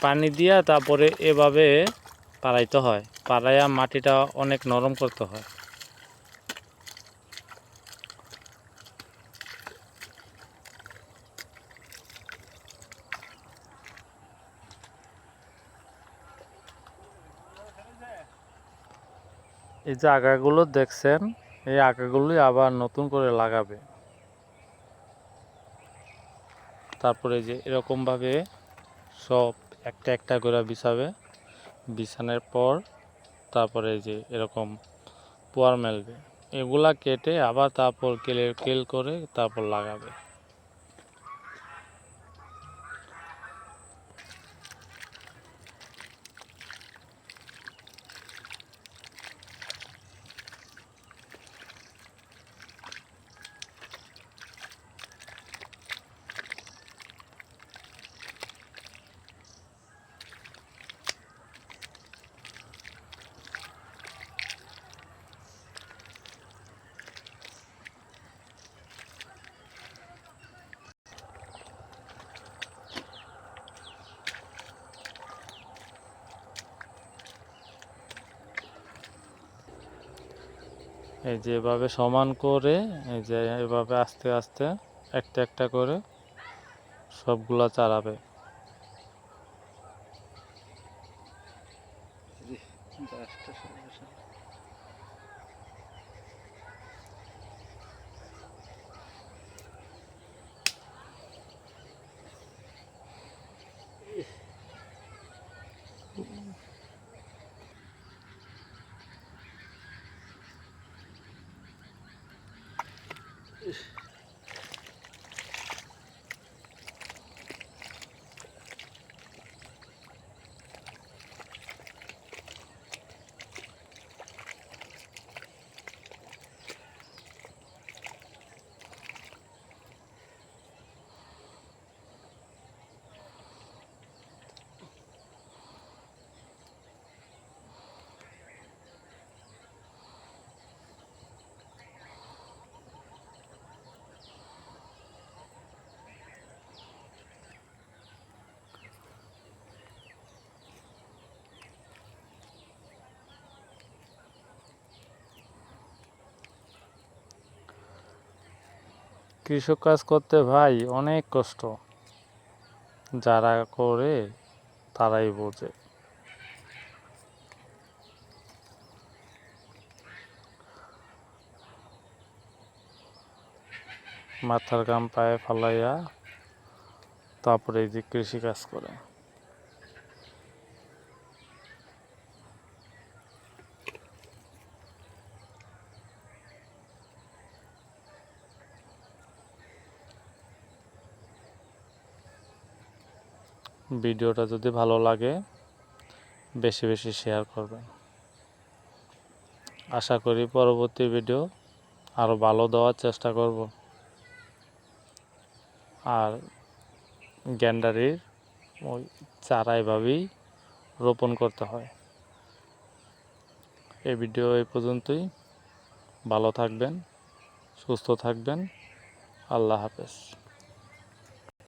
পানি দিয়া তারপরে এভাবে পাড়াইতে হয়, পাড়াইয়া মাটিটা অনেক নরম করতে হয়। এই যে আগাগুলো দেখছেন, এই আগাগুলি আবার নতুন করে লাগাবে। তারপরে যে এরকমভাবে সব একটা একটা করে বিছাবে, বিছানোর পর তারপরে যে এরকম পোয়ার মেলবে, এগুলা কেটে আবার তারপর কেল করে তারপর লাগাবে। এই যে এভাবে সমান করে, এই যে এভাবে আস্তে আস্তে একটা একটা করে সবগুলা চারাবে। কৃষক কাজ করতে ভাই অনেক কষ্ট, যারা করে তারাই বোঝে। মাথার ঘাম পায়ে ফালাইয়া তারপরে এই যে কৃষি কাজ করে। ভিডিওটা যদি ভালো লাগে বেশি বেশি শেয়ার করবেন। আশা করি পরবর্তী ভিডিও আরও ভালো দেওয়ার চেষ্টা করব। আর গ্যান্ডারির ওই চারা এভাবেই রোপণ করতে হয়। এই ভিডিও এই পর্যন্তই। ভালো থাকবেন, সুস্থ থাকবেন। আল্লাহ হাফেজ।